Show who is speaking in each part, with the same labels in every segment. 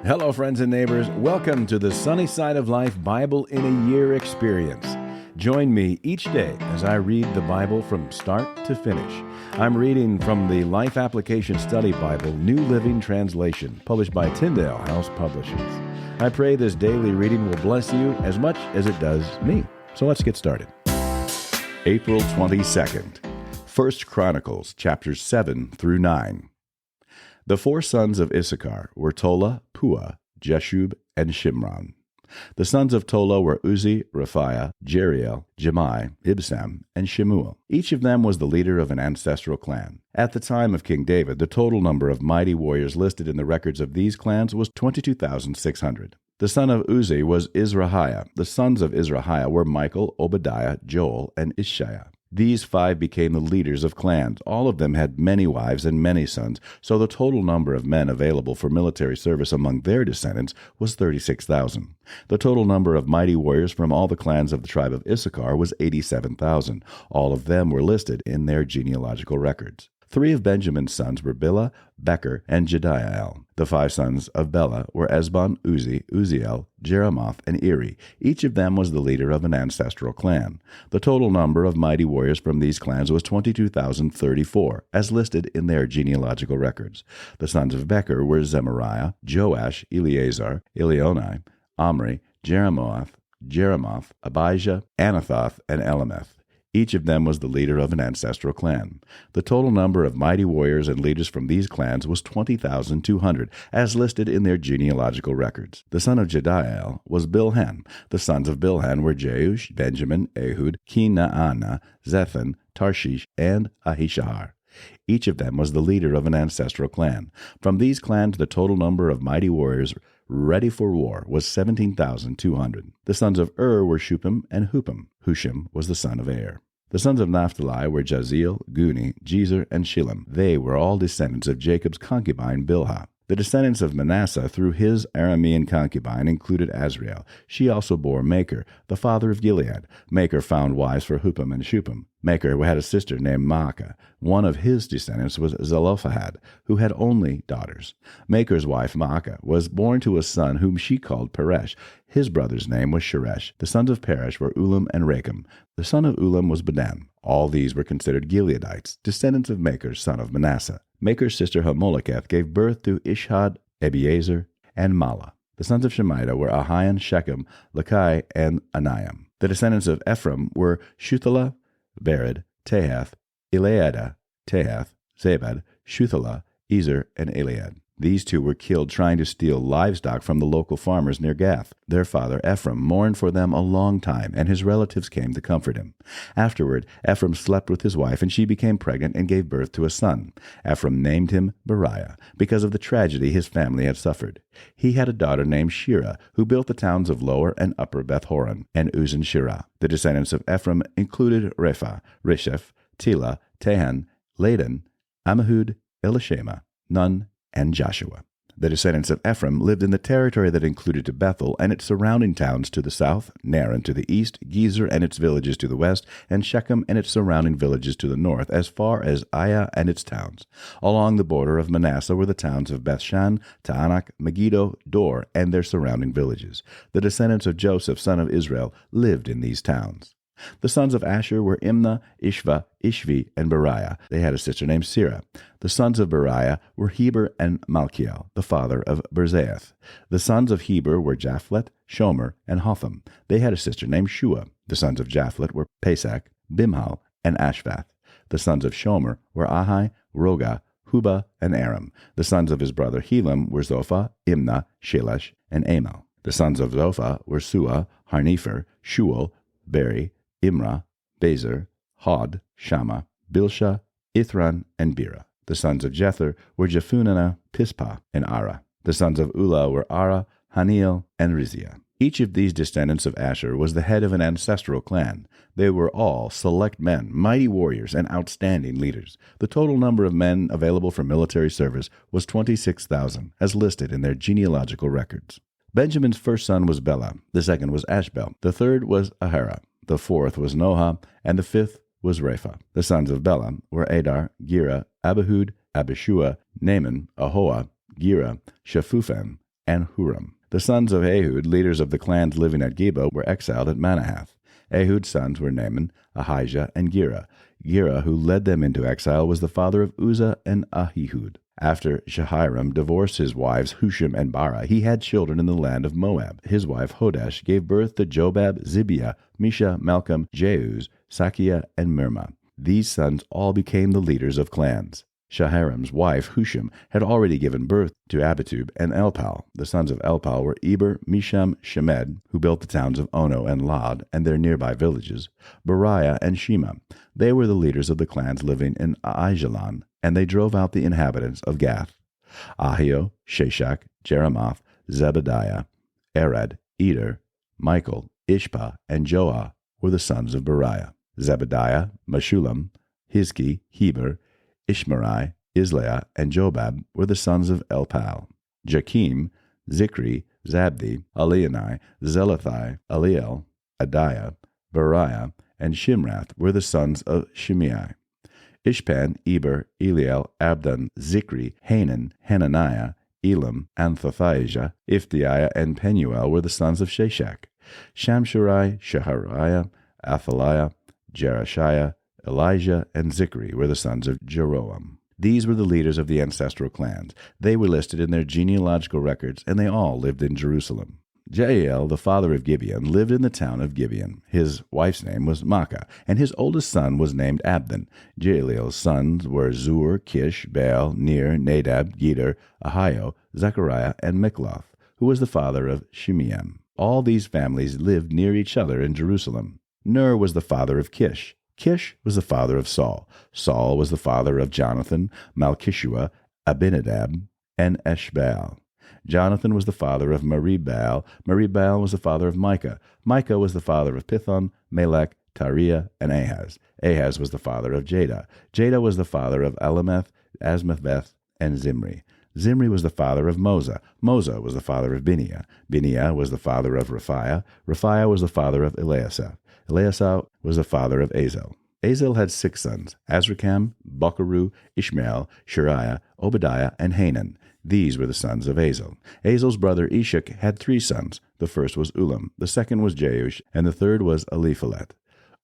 Speaker 1: Hello, friends and neighbors. Welcome to the Sunny Side of Life Bible in a Year experience. Join me each day as I read the Bible from start to finish. I'm reading from the Life Application Study Bible, New Living Translation, published by Tyndale House Publishers. I pray this daily reading will bless you as much as it does me. So let's get started. April 22nd, 1 Chronicles, chapters 7 through 9. The four sons of Issachar were Tola, Puah, Jeshub, and Shimron. The sons of Tola were Uzi, Raphiah, Jeriel, Jemai, Ibsam, and Shemuel. Each of them was the leader of an ancestral clan. At the time of King David, the total number of mighty warriors listed in the records of these clans was 22,600. The son of Uzi was Izrahiah. The sons of Izrahiah were Michael, Obadiah, Joel, and Ishiah. These five became the leaders of clans. All of them had many wives and many sons, so the total number of men available for military service among their descendants was 36,000. The total number of mighty warriors from all the clans of the tribe of Issachar was 87,000. All of them were listed in their genealogical records. 3 of Benjamin's sons were Bilhah, Becher, and Jediael. The 5 sons of Bela were Ezbon, Uzi, Uziel, Jeremoth, and Eri. Each of them was the leader of an ancestral clan. The total number of mighty warriors from these clans was 22,034, as listed in their genealogical records. The sons of Becher were Zemariah, Joash, Eleazar, Elionai, Omri, Jeremoth, Abijah, Anathoth, and Elameth. Each of them was the leader of an ancestral clan. The total number of mighty warriors and leaders from these clans was 20,200, as listed in their genealogical records. The son of Jediael was Bilhan. The sons of Bilhan were Jeush, Benjamin, Ehud, Kenaanah, Zethan, Tarshish, and Ahishahar. Each of them was the leader of an ancestral clan. From these clans, the total number of mighty warriors ready for war was 17,200. The sons of were Shuppim and Huppim. Hushim was the son of The sons of Naphtali were Jaziel, Guni, Jezer, and Shillem. They were all descendants of Jacob's concubine Bilhah. The descendants of Manasseh through his Aramean concubine included Azriel. She also bore Machir, the father of Gilead. Machir found wives for Huppim and Shuppim. Machir had a sister named Maacah. One of his descendants was Zelophehad, who had only daughters. Machir's wife Maacah was born to a son whom she called Peresh. His brother's name was Sheresh. The sons of Peresh were Ulam and Rakem. The son of Ulam was Bedan. All these were considered Gileadites, descendants of Machir, son of Manasseh. Machir's sister Hamoleketh gave birth to Ishhad, Ebiezer, and Mala. The sons of Shemida were Ahian, Shechem, Lakai, and Aniam. The descendants of Ephraim were Shuthelah, Bered, Tahath, Eleadah, Tahath, Zabad, Shuthelah, Ezer, and Eliad. These 2 were killed trying to steal livestock from the local farmers near Gath. Their father Ephraim mourned for them a long time, and his relatives came to comfort him. Afterward, Ephraim slept with his wife, and she became pregnant and gave birth to a son. Ephraim named him Beriah, because of the tragedy his family had suffered. He had a daughter named Shira, who built the towns of Lower and Upper Beth-horon and Uzan-Shirah. The descendants of Ephraim included Repha, Risheph, Tela, Tahan, Ladan, Ammihud, Elishama, Nun, and Joshua. The descendants of Ephraim lived in the territory that included Bethel and its surrounding towns to the south, Naran to the east, Gezer and its villages to the west, and Shechem and its surrounding villages to the north, as far as Aiah and its towns. Along the border of Manasseh were the towns of Bethshan, Taanach, Megiddo, Dor, and their surrounding villages. The descendants of Joseph, son of Israel, lived in these towns. The sons of Asher were Imnah, Ishva, Ishvi, and Beriah. They had a sister named Sirah. The sons of Beriah were Heber and Malchiel, the father of Berzaeth. The sons of Heber were Japhlet, Shomer, and Hotham. They had a sister named Shua. The sons of Japhlet were Pesach, Bimhal, and Ashvath. The sons of Shomer were Ahai, Roga, Huba, and Aram. The sons of his brother Helam were Zophah, Imnah, Shelesh, and Amal. The sons of Zophah were Sua, Harnefer, Shual, Beri, Imrah, Bezer, Hod, Shammah, Bilshah, Ithran, and Bera. The sons of Jether were Jephunneh, Pispah, and Ara. The sons of Ulah were Ara, Haniel, and Riziah. Each of these descendants of Asher was the head of an ancestral clan. They were all select men, mighty warriors, and outstanding leaders. The total number of men available for military service was 26,000, as listed in their genealogical records. Benjamin's first son was Bela, the second was Ashbel, the third was Ahara, the fourth was Noha, and the fifth was Rapha. The sons of Bela were Adar, Gera, Abihud, Abishua, Naaman, Ahoah, Gera, Shaphupham, and Huram. The sons of Ehud, leaders of the clans living at Geba, were exiled at Manahath. Ehud's sons were Naaman, Ahijah, and Gera. Gera, who led them into exile, was the father of Uzzah and Ahihud. After Jehiram divorced his wives Husham and Bara, he had children in the land of Moab. His wife Hodesh gave birth to Jobab, Zibiah, Misha, Malcolm, Jeuz, Sakiah, and Mirma. These sons all became the leaders of clans. Jehiram's wife Husham had already given birth to Abitub and Elpal. The sons of Elpal were Eber, Misham, Shemed, who built the towns of Ono and Lod and their nearby villages, Beriah and Shema. They were the leaders of the clans living in Aijalon, and they drove out the inhabitants of Gath. Ahio, Sheshach, Jeremoth, Zebediah, Arad, Eder, Michael, Ishpa, and Joah were the sons of Beriah. Zebediah, Meshullam, Hizki, Heber, Ishmerai, Isleah, and Jobab were the sons of Elpal. Jakim, Zikri, Zabdi, Elionai, Zelathai, Eliel, Adiah, Beriah, and Shimrath were the sons of Shimei. Ishpan, Eber, Eliel, Abdon, Zikri, Hanan, Hananiah, Elam, Anthothijah, Iphthiah, and Penuel were the sons of Sheshach. Shamshurai, Shehariah, Athaliah, Jerushiah, Elijah, and Zikri were the sons of Jeroam. These were the leaders of the ancestral clans. They were listed in their genealogical records, and they all lived in Jerusalem. Jael, the father of Gibeon, lived in the town of Gibeon. His wife's name was Maacah, and his oldest son was named Abdon. Jael's sons were Zur, Kish, Baal, Ner, Nadab, Geder, Ahio, Zechariah, and Mikloth, who was the father of Shimeam. All these families lived near each other in Jerusalem. Ner was the father of Kish. Kish was the father of Saul. Saul was the father of Jonathan, Malchishua, Abinadab, and Eshbaal. Jonathan was the father of Merib-Baal. Merib-Baal was the father of Micah. Micah was the father of Pithon, Melech, Tariah, and Ahaz. Ahaz was the father of Jada. Jada was the father of Alameth, Asmathbeth, and Zimri. Zimri was the father of Moza. Moza was the father of Bineah. Bineah was the father of Raphiah. Raphiah was the father of Eliasaph. Eliasaph was the father of Azel. Azel had 6 sons, Azrikam, Bocheru, Ishmael, Shariah, Obadiah, and Hanan. These were the sons of Azel. Azel's brother Ishak had 3 sons. The first was Ulam, the second was Jeush, and the third was Eliphalet.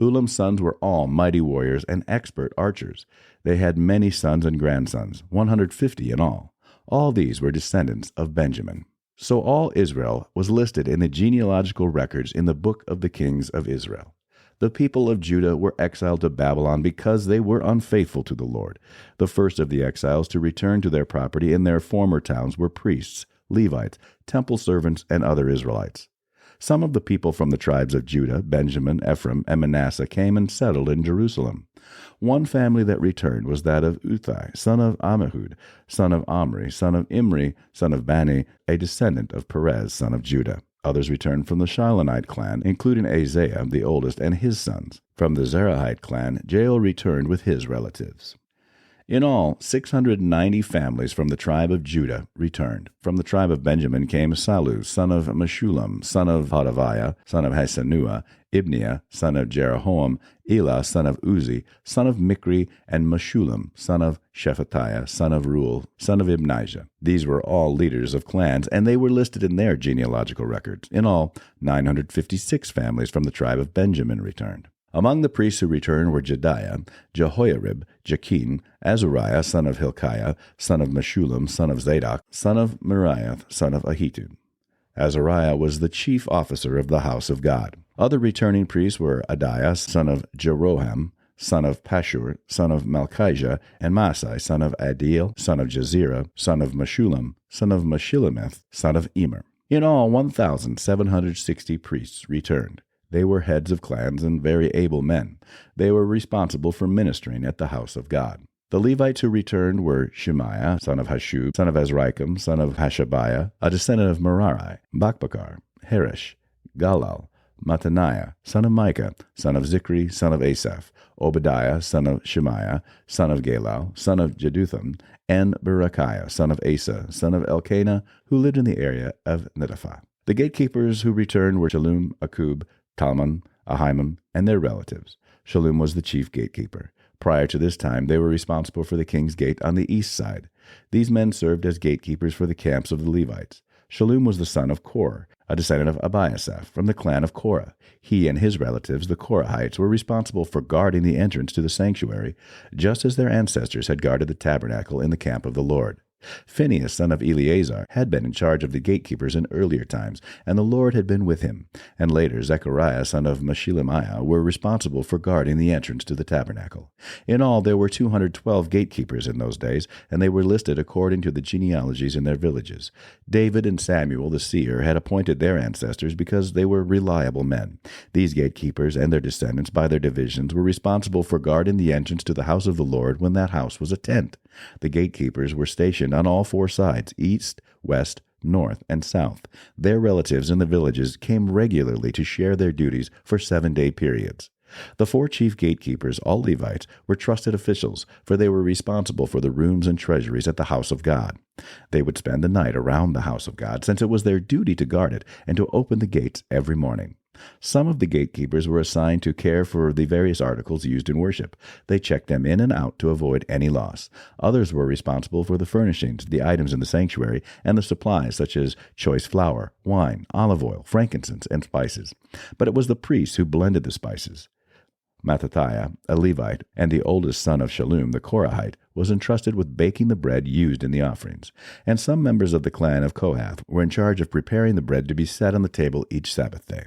Speaker 1: Ulam's sons were all mighty warriors and expert archers. They had many sons and grandsons, 150 in all. All these were descendants of Benjamin. So all Israel was listed in the genealogical records in the book of the kings of Israel. The people of Judah were exiled to Babylon because they were unfaithful to the Lord. The first of the exiles to return to their property in their former towns were priests, Levites, temple servants, and other Israelites. Some of the people from the tribes of Judah, Benjamin, Ephraim, and Manasseh came and settled in Jerusalem. One family that returned was that of Uthai, son of Ammihud, son of Omri, son of Imri, son of Bani, a descendant of Perez, son of Judah. Others returned from the Shilonite clan, including Isaiah, the oldest, and his sons. From the Zerahite clan, Jael returned with his relatives. In all, 690 families from the tribe of Judah returned. From the tribe of Benjamin came Salu, son of Meshullam, son of Hodaviah, son of Hasenua, Ibniah, son of Jeroham, Elah, son of Uzi, son of Mikri, and Meshullam, son of Shephatiah, son of Ruel, son of Ibnijah. These were all leaders of clans, and they were listed in their genealogical records. In all, 956 families from the tribe of Benjamin returned. Among the priests who returned were Jediah, Jehoiarib, Jakin, Azariah, son of Hilkiah, son of Meshullam, son of Zadok, son of Meraioth, son of Ahitub. Azariah was the chief officer of the house of God. Other returning priests were Adiah, son of Jeroham, son of Pashur, son of Malchijah, and Masai, son of Adiel, son of Jezerah, son of Meshullam, son of Meshillemeth, son of Emer. In all, 1,760 priests returned. They were heads of clans and very able men. They were responsible for ministering at the house of God. The Levites who returned were Shemaiah, son of Hashub, son of Azrikam, son of Hashabiah, a descendant of Merari, Bakbakar, Harish, Galal, Mattaniah, son of Micah, son of Zikri, son of Asaph, Obadiah, son of Shemaiah, son of Galal, son of Jeduthun, and Berechiah, son of Asa, son of Elkanah, who lived in the area of Netophath. The gatekeepers who returned were Shallum, Akub, Talmon, Ahimam, and their relatives. Shallum was the chief gatekeeper. Prior to this time, they were responsible for the king's gate on the east side. These men served as gatekeepers for the camps of the Levites. Shallum was the son of Kor, a descendant of Abiasaph from the clan of Korah. He and his relatives, the Korahites, were responsible for guarding the entrance to the sanctuary, just as their ancestors had guarded the tabernacle in the camp of the Lord. Phinehas, son of Eleazar, had been in charge of the gatekeepers in earlier times, and the Lord had been with him. And later Zechariah, son of Meshilemiah, were responsible for guarding the entrance to the tabernacle. In all, there were 212 gatekeepers in those days, and they were listed according to the genealogies in their villages. David and Samuel the seer had appointed their ancestors because they were reliable men. These gatekeepers and their descendants, by their divisions, were responsible for guarding the entrance to the house of the Lord when that house was a tent. The gatekeepers were stationed on all four sides, east, west, north, and south. Their relatives in the villages came regularly to share their duties for 7-day periods. The 4 chief gatekeepers, all Levites, were trusted officials, for they were responsible for the rooms and treasuries at the house of God. They would spend the night around the house of God, since it was their duty to guard it and to open the gates every morning. Some of the gatekeepers were assigned to care for the various articles used in worship. They checked them in and out to avoid any loss. Others were responsible for the furnishings, the items in the sanctuary, and the supplies such as choice flour, wine, olive oil, frankincense, and spices. But it was the priests who blended the spices. Mattathiah, a Levite, and the oldest son of Shallum, the Korahite, was entrusted with baking the bread used in the offerings. And some members of the clan of Kohath were in charge of preparing the bread to be set on the table each Sabbath day.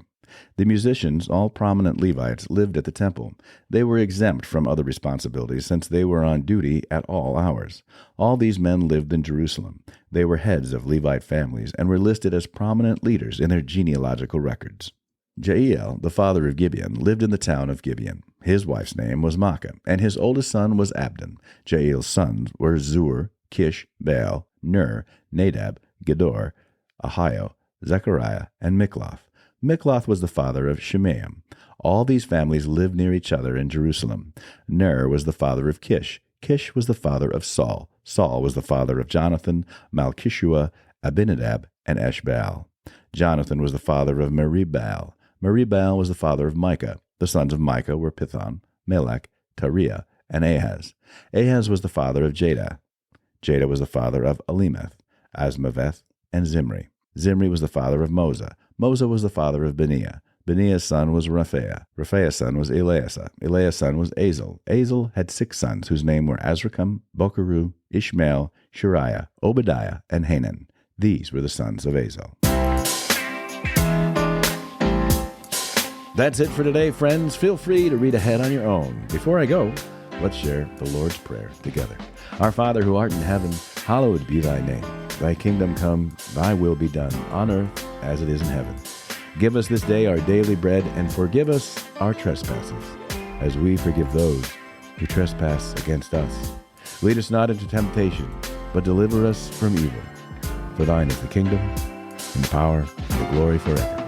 Speaker 1: The musicians, all prominent Levites, lived at the temple. They were exempt from other responsibilities since they were on duty at all hours. All these men lived in Jerusalem. They were heads of Levite families and were listed as prominent leaders in their genealogical records. Jael, the father of Gibeon, lived in the town of Gibeon. His wife's name was Maacah, and his oldest son was Abdon. Jael's sons were Zur, Kish, Baal, Ner, Nadab, Gedor, Ahio, Zechariah, and Mikloth. Mikloth was the father of Shimeam. All these families lived near each other in Jerusalem. Ner was the father of Kish. Kish was the father of Saul. Saul was the father of Jonathan, Malchishua, Abinadab, and Eshbaal. Jonathan was the father of Merib-Baal. Merib-Baal was the father of Micah. The sons of Micah were Pithon, Melech, Tariah, and Ahaz. Ahaz was the father of Jada. Jada was the father of Alemeth, Asmaveth, and Zimri. Zimri was the father of Moza. Moza was the father of Beniah. Beniah's son was Raphaah. Raphaah's son was Eleasah. Eleasah's son was Azel. Azel had 6 sons, whose names were Azrikam, Bokeru, Ishmael, Shariah, Obadiah, and Hanan. These were the sons of Azel. That's it for today, friends. Feel free to read ahead on your own. Before I go, let's share the Lord's Prayer together. Our Father who art in heaven, hallowed be thy name. Thy kingdom come, thy will be done, on earth as it is in heaven. Give us this day our daily bread, and forgive us our trespasses, as we forgive those who trespass against us. Lead us not into temptation, but deliver us from evil. For thine is the kingdom, and the power, and the glory forever.